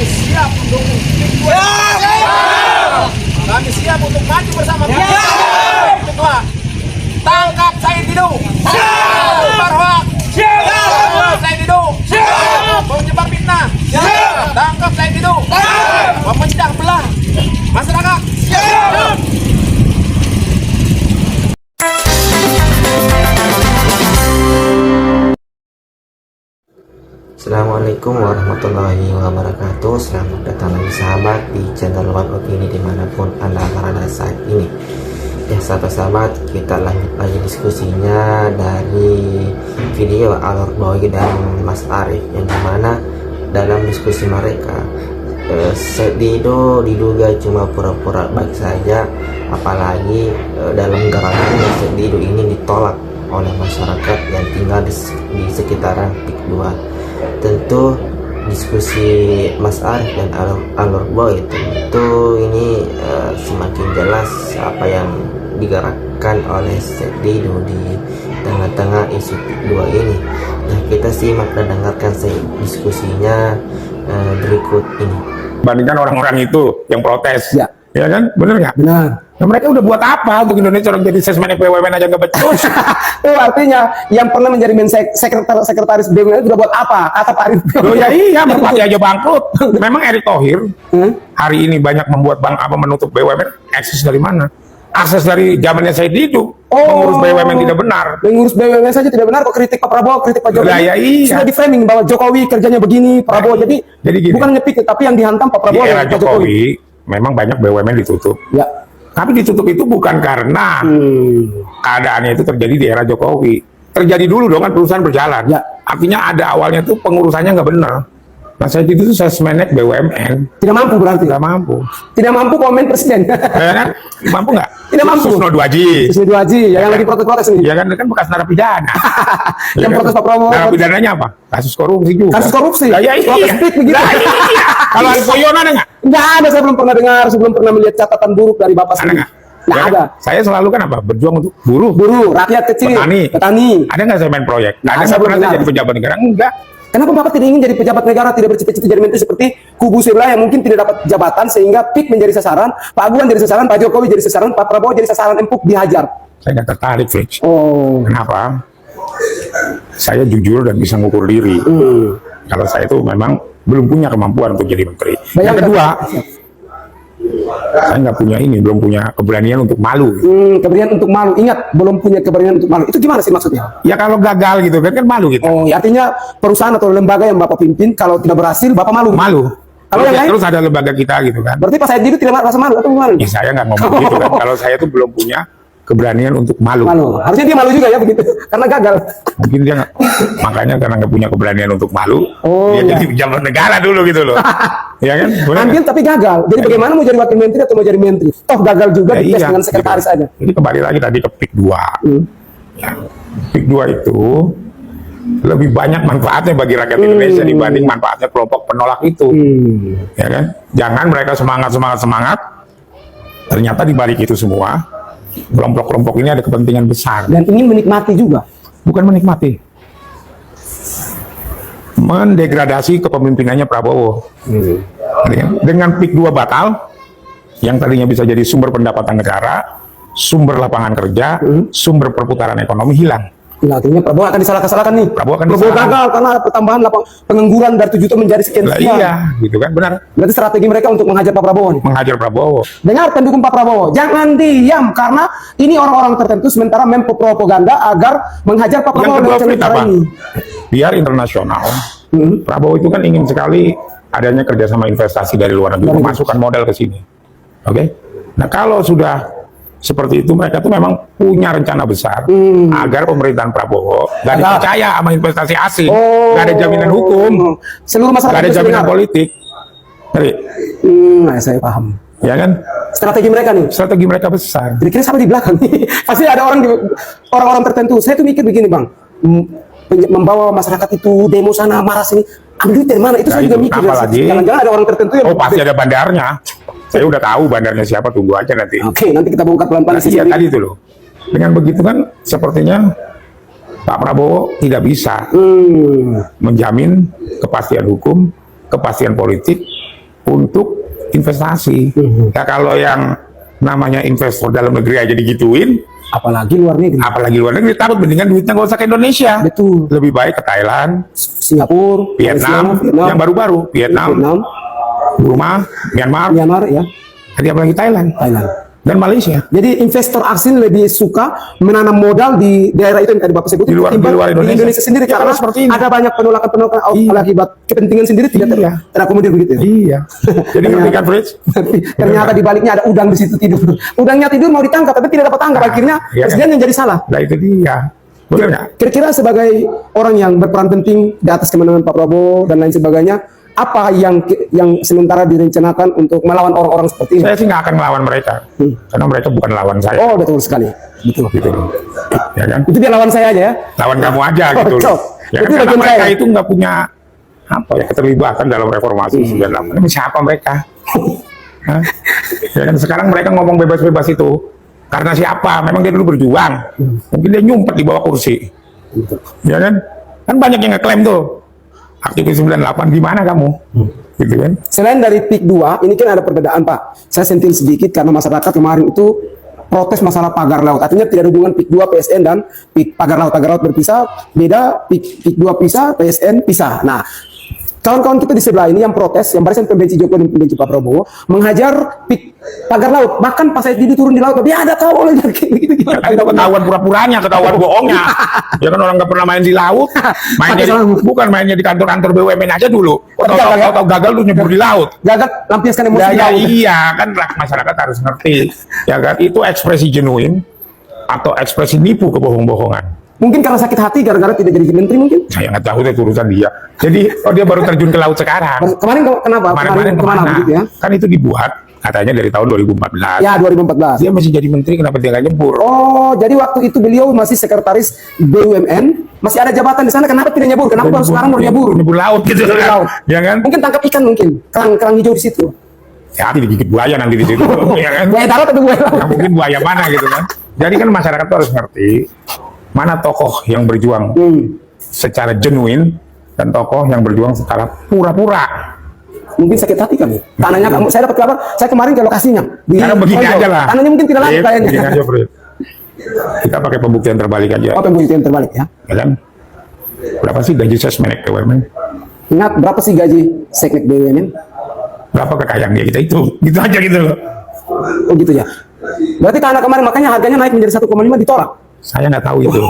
siap mendukung PIK 2. Kami siap untuk maju bersama PIK 2. Tangkap Said Didu. Marwah. Said Didu. Penyebar fitnah. Tangkap Said Didu. Memecah belah masyarakat. Assalamualaikum warahmatullahi wabarakatuh. Selamat datang lagi sahabat di channel One Opini dimanapun Anda berada saat ini. Ya sahabat-sahabat, kita lanjut lagi diskusinya dari video Alor Boy dan Mas Arif, yang dimana dalam diskusi mereka Said Didu diduga cuma pura-pura baik saja, apalagi dalam gerakan Said Didu ini ditolak oleh masyarakat yang tinggal di sekitaran PIK 2. Tentu diskusi Mas Arif dan Alor Boy tentu ini semakin jelas apa yang digerakkan oleh Said Didu di tengah-tengah isu PIK 2 ini. Nah, kita simak dan dengarkan diskusinya berikut ini. Bandingkan orang-orang itu yang protes, ya kan, bener nggak? Benar. Nah, mereka udah buat apa untuk Indonesia? Orang jadi sesmen BUMN aja nggak becus. Itu artinya yang pernah menjadi sekretaris BUMN itu udah buat apa? Kata Pak Arif. Loh ya iya, merpati aja bangkrut. Memang Erick Thohir hari ini banyak membuat menutup BUMN. Akses dari mana? Akses dari zamannya Said Didu. Mengurus BUMN tidak benar. Mengurus BUMN saja tidak benar kok. Kritik Pak Prabowo, kritik Pak Jokowi. Ya, iya. Sudah di framing bahwa Jokowi kerjanya begini, Prabowo. Jadi gini, bukan nyepik, tapi yang dihantam Pak Prabowo di era dan Pak Jokowi. Jokowi memang banyak BUMN ditutup. Ya. Tapi ditutup itu bukan karena keadaannya itu terjadi di era Jokowi. Terjadi dulu dong kan, perusahaan berjalan. Ya. Artinya ada awalnya tuh pengurusannya nggak benar. Nah, saya itu sesmenek BUMN. Tidak mampu berarti. Tidak mampu. Tidak mampu komen presiden. Ya kan? Mampu nggak? Tidak mampu. Susno Duaji. Susno Duaji, yang lagi protes-protes nih. Ya kan bekas narapidana. Yang protes Pak Prabowo. Narapidananya apa? Kasus korupsi juga. Kasus korupsi. Nah, ya iya. Protes PIK begitu. Nah, iya. Kalau Arief Poyono ada nggak? Nggak ada, saya belum pernah dengar, sebelum pernah melihat catatan buruk dari Bapak sendiri. Nggak ada. Saya selalu kan apa? Berjuang untuk buruh, rakyat kecil, petani. Ada nggak saya main proyek? Nggak ada. Saya Saya belum pernah dengar. jadi pejabat negara? Enggak. Kenapa Bapak tidak ingin jadi pejabat negara, tidak bercita-cita jadi menteri seperti kubu sebelah yang mungkin tidak dapat jabatan sehingga PIK menjadi sasaran, Pak Aguan jadi sasaran, Pak Jokowi jadi sasaran, Pak Prabowo jadi sasaran, empuk dihajar? Saya nggak tertarik, Fritz. Oh. Kenapa? Saya jujur dan bisa ngukur diri. Kalau saya itu memang belum punya kemampuan untuk jadi menteri. Yang kedua, saya nggak punya belum punya keberanian untuk malu. Keberanian untuk malu. Ingat, belum punya keberanian untuk malu. Itu gimana sih maksudnya? Ya kalau gagal gitu kan malu gitu. Oh, ya, artinya perusahaan atau lembaga yang Bapak pimpin kalau tidak berhasil, Bapak malu. Malu. Kalau yang lain? Terus ada lembaga kita gitu kan. Berarti Pak Said Didu tidak merasa malu atau gimana? Ya saya nggak ngomong gitu kan. Kalau saya tuh belum punya keberanian untuk malu. Harusnya dia malu juga ya begitu, karena gagal. Mungkin dia nggak, makanya karena nggak punya keberanian untuk malu, dia iya. jadi pejabat negara dulu gitu loh. Ya kan? Ambil tapi gagal. Jadi bagaimana mau jadi wakil menteri atau mau jadi menteri? Toh gagal juga Ya, dites iya, dengan sekretaris gitu. aja. Jadi kembali lagi tadi ke PIK 2. Ya, PIK 2 itu lebih banyak manfaatnya bagi rakyat Indonesia dibanding manfaatnya kelompok penolak itu. Ya kan? Jangan mereka semangat. Ternyata di balik itu semua, kelompok-kelompok ini ada kepentingan besar. Dan ingin menikmati juga. Bukan menikmati. Mendegradasi kepemimpinannya Prabowo. Dengan PIK 2 batal, yang tadinya bisa jadi sumber pendapatan negara, sumber lapangan kerja, sumber perputaran ekonomi hilang. Nah, artinya Prabowo akan disalahkan nih. Prabowo akan gagal karena ada pertambahan pengangguran dari 7 juta menjadi sekian. Iya, gitu kan, benar. Berarti strategi mereka untuk menghajar Pak Prabowo nih. Menghajar Prabowo. Dengar pendukung Pak Prabowo, jangan diam karena ini orang-orang tertentu sementara mempropaganda agar menghajar Pak Prabowo dengan cara ini. Biar internasional. Prabowo itu kan ingin sekali adanya kerjasama investasi dari luar negeri, memasukkan modal ke sini. Oke? Nah, kalau sudah seperti itu, mereka tuh memang punya rencana besar agar pemerintahan Prabowo gak dipercaya sama investasi asing, gak ada jaminan hukum, seluruh masyarakat gak ada jaminan politik. Nah, saya paham. Ya kan? Strategi mereka nih. Strategi mereka besar. Kira-kira siapa di belakang nih? Pasti ada orang-orang tertentu. Saya tuh mikir begini, Bang. Membawa masyarakat itu demo sana marah sini. Ambil duit dari mana? Itu saya juga mikir. Jangan-jangan ada orang tertentu yang pasti ada bandarnya. Saya udah tahu bandarnya siapa, tunggu aja nanti. Oke, nanti kita bongkar pelan-pelan. Iya, tadi itu loh. Dengan begitu kan sepertinya Pak Prabowo tidak bisa menjamin kepastian hukum, kepastian politik, untuk investasi. Ya kalau yang namanya investor dalam negeri aja digituin, apalagi luar negeri, takut mendingan duitnya nggak usah ke Indonesia. Betul. Lebih baik ke Thailand, Singapura, Vietnam, yang baru-baru Vietnam, Burma, Myanmar, ya. Jadi apalagi Thailand dan Malaysia. Jadi investor asing lebih suka menanam modal di daerah itu yang tadi Bapak sebut Di luar Indonesia sendiri ya, karena seperti ini. ada banyak penolakan akibat kepentingan sendiri tidak terakomodir begitu. Iya. Jadi ngerti kan, Fritz? Ternyata di baliknya ada udang di situ tidur. Udangnya tidur mau ditangkap tapi tidak dapat tangkap. Akhirnya presiden yang jadi salah. Nah itu dia. Betul nggak? Kira-kira sebagai orang yang berperan penting di atas kemenangan Pak Prabowo dan lain sebagainya, apa yang sementara direncanakan untuk melawan orang-orang seperti ini? Saya sih nggak akan melawan mereka, karena mereka bukan lawan saya. Oh betul sekali, betul. Gitu. Ya kan? Itu dia lawan saya aja ya. Lawan kamu aja gitu. Ya, itu karena mereka saya. itu nggak punya keterlibatan dalam reformasi 98. Ini siapa mereka? Hah? Ya kan sekarang mereka ngomong bebas-bebas itu karena siapa? Memang dia dulu berjuang. Mungkin dia nyumpet di bawah kursi. Ya kan? Kan banyak yang ngeklaim tuh. Aktivis 98 di mana kamu? Gitu kan? Selain dari PIK 2, ini kan ada perbedaan Pak. Saya sentil sedikit karena masyarakat kemarin itu protes masalah pagar laut. Artinya tidak ada hubungan PIK 2 PSN dan PIK pagar laut. Pagar laut berpisah, beda PIK 2 pisah, PSN pisah. Nah, kawan-kawan kita di sebelah ini yang protes, yang barisan pembenci Jokowi dan pembenci Pak Prabowo, menghajar PIK pagar laut. Bahkan pas saya turun di laut, dia ada tahu oleh gitu. Ketahuan pura-puranya, ketahuan bohongnya. Ya kan orang nggak pernah main di laut, mainnya di kantor-kantor BUMN aja dulu. Tahu gagal lu nyebur di laut. Gagal lampiaskan emosi di laut. Iya kan masyarakat harus ngerti. Ya kan itu ekspresi genuine atau ekspresi nipu kebohong-bohongan. Mungkin karena sakit hati gara-gara tidak jadi menteri mungkin. Saya nggak tahu itu urusan dia. Jadi dia baru terjun ke laut sekarang. Kemarin kenapa? Kemarin kemana? Begitu ya? Kan itu dibuat katanya dari tahun 2014. Ya 2014. Dia masih jadi menteri, kenapa dia nggak nyebur? Oh, jadi waktu itu beliau masih sekretaris BUMN, masih ada jabatan di sana. Kenapa tidak nyebur? Kenapa baru sekarang mau nyebur? Nyebur laut gitu kan? Ya kan? Mungkin tangkap ikan mungkin, kerang hijau di situ. Ya digigit buaya nanti di situ. Ya kan? Buaya darat atau buaya laut? Ya, mungkin buaya mana gitu kan? Jadi kan masyarakat tuh harus ngerti mana tokoh yang berjuang secara genuine dan tokoh yang berjuang secara pura-pura. Mungkin sakit hati kami. Tanahnya kamu, saya dapat kabar, saya kemarin ke lokasinya. Karena begini aja lah. Tanahnya mungkin tidak laku kayaknya. Begini aja, Fred. Kita pakai pembuktian terbalik aja. Oh, pembuktian terbalik ya. Ya kan? Berapa sih gaji Sesmenek BUMN? Ingat berapa sih gaji Seknek BUMN? Berapa kekayaan dia kita itu? Gitu aja gitu loh. Oh gitu ya. Berarti karena kemarin makanya harganya naik menjadi 1,5 ditolak. Saya nggak tahu itu.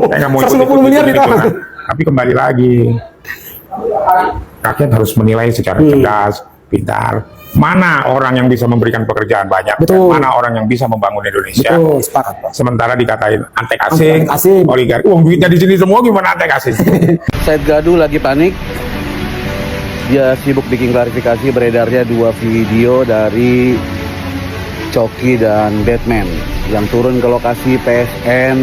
Saya nggak mau 150 miliar ditolak. Tapi kembali lagi, rakyat harus menilai secara cerdas, pintar. Mana orang yang bisa memberikan pekerjaan banyak, Betul. dan mana orang yang bisa membangun Indonesia. Betul, sepakat Pak. Sementara dikatain antek asing, asing. oligarki. Uang duitnya di sini semua gimana antek asing? Said Gaduh lagi panik. Dia sibuk bikin klarifikasi, beredarnya 2 video dari Coki dan Batman yang turun ke lokasi PSN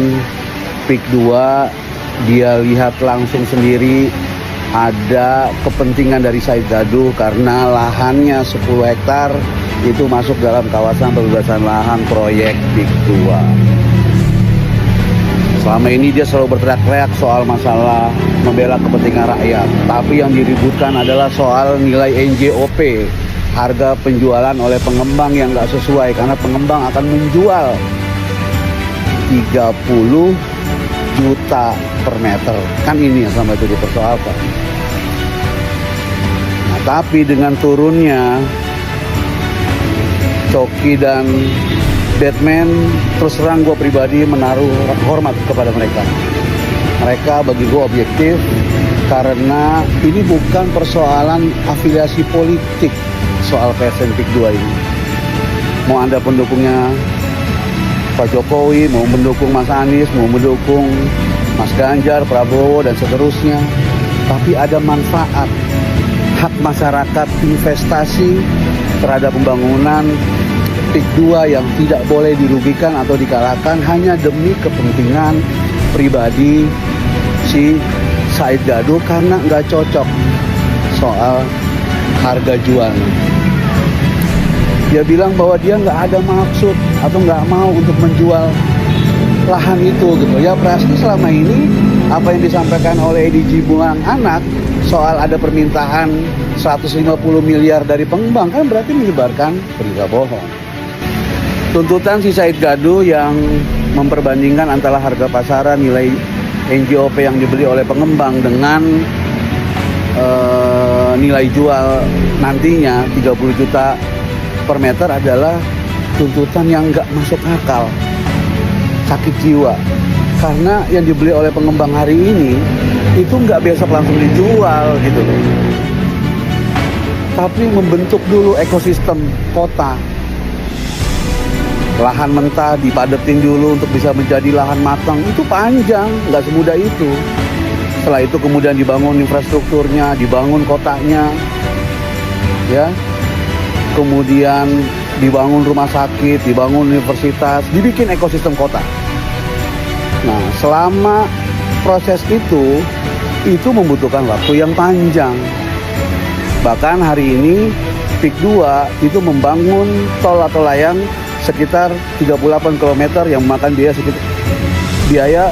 PIK 2. Dia lihat langsung sendiri ada kepentingan dari Said Gaduh karena lahannya 10 hektar itu masuk dalam kawasan pembebasan lahan proyek PIK 2. Selama ini dia selalu berteriak-teriak soal masalah membela kepentingan rakyat, tapi yang diributkan adalah soal nilai NJOP, harga penjualan oleh pengembang yang nggak sesuai karena pengembang akan menjual 30 juta per meter. Kan ini yang sama itu dipersoalkan. Nah, tapi dengan turunnya Coki dan Batman, terus terang gue pribadi menaruh hormat kepada mereka. Mereka bagi gue objektif karena ini bukan persoalan afiliasi politik soal PSN PIK 2 ini. Mau Anda pendukungnya Pak Jokowi, mau mendukung Mas Anies, mau mendukung Mas Ganjar, Prabowo, dan seterusnya. Tapi ada manfaat, hak masyarakat investasi terhadap pembangunan PIK 2 yang tidak boleh dirugikan atau dikalahkan hanya demi kepentingan pribadi si Said Gaduh karena nggak cocok soal harga jual. Dia bilang bahwa dia nggak ada maksud atau nggak mau untuk menjual lahan itu gitu. Ya pasti selama ini apa yang disampaikan oleh EDG Bulan Anak soal ada permintaan 150 miliar dari pengembang, kan berarti menyebarkan berita bohong. Tuntutan si Said Gaduh yang memperbandingkan antara harga pasaran nilai NJOP yang dibeli oleh pengembang dengan nilai jual nantinya 30 juta per meter adalah tuntutan yang nggak masuk akal, sakit jiwa. Karena yang dibeli oleh pengembang hari ini itu nggak besok langsung dijual gitu loh, tapi membentuk dulu ekosistem kota. Lahan mentah dipadetin dulu untuk bisa menjadi lahan matang, itu panjang, nggak semudah itu. Setelah itu kemudian dibangun infrastrukturnya, dibangun kotanya, ya, kemudian dibangun rumah sakit, dibangun universitas, dibikin ekosistem kota. Nah, selama proses itu membutuhkan waktu yang panjang. Bahkan hari ini PIK 2 itu membangun tol atau layang sekitar 38 km yang memakan biaya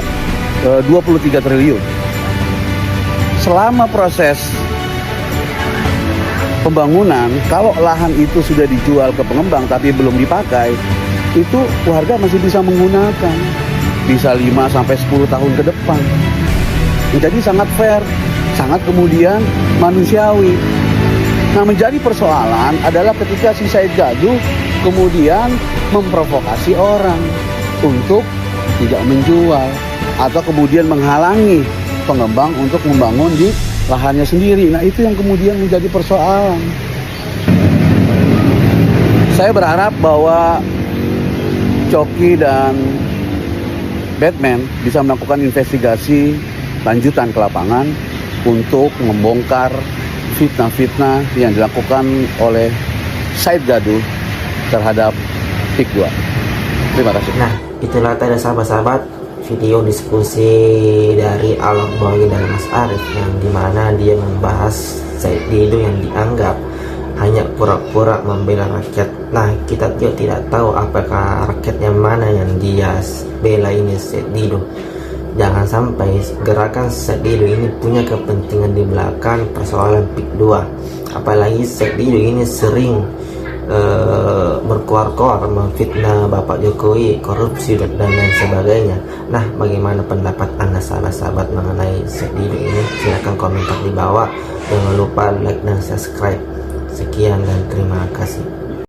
23 triliun. Selama proses pembangunan, kalau lahan itu sudah dijual ke pengembang tapi belum dipakai, itu warga masih bisa menggunakan, bisa 5 sampai 10 tahun ke depan. Jadi sangat fair, sangat kemudian manusiawi. Nah, menjadi persoalan adalah ketika si Said Gaduh kemudian memprovokasi orang untuk tidak menjual atau kemudian menghalangi pengembang untuk membangun di lahannya sendiri. Nah, itu yang kemudian menjadi persoalan. Saya berharap bahwa Coki dan Batman bisa melakukan investigasi lanjutan ke lapangan untuk membongkar fitnah-fitnah yang dilakukan oleh Said Gaduh terhadap PIK 2. Terima kasih. Nah, itulah tadi sahabat-sahabat video diskusi dari Alok Boy dan Mas Arief, yang dimana dia membahas Said Didu yang dianggap hanya pura-pura membela rakyat. Nah, kita juga tidak tahu apakah rakyatnya mana yang dia bela ini Said Didu. Jangan sampai gerakan Said Didu ini punya kepentingan di belakang persoalan PIK 2. Apalagi Said Didu ini sering berkoar-koar memfitnah Bapak Jokowi, korupsi dan lain sebagainya. Nah, bagaimana pendapat Anda sahabat-sahabat mengenai Said Didu ini? Silahkan komentar di bawah. Jangan lupa like dan subscribe. Sekian dan terima kasih.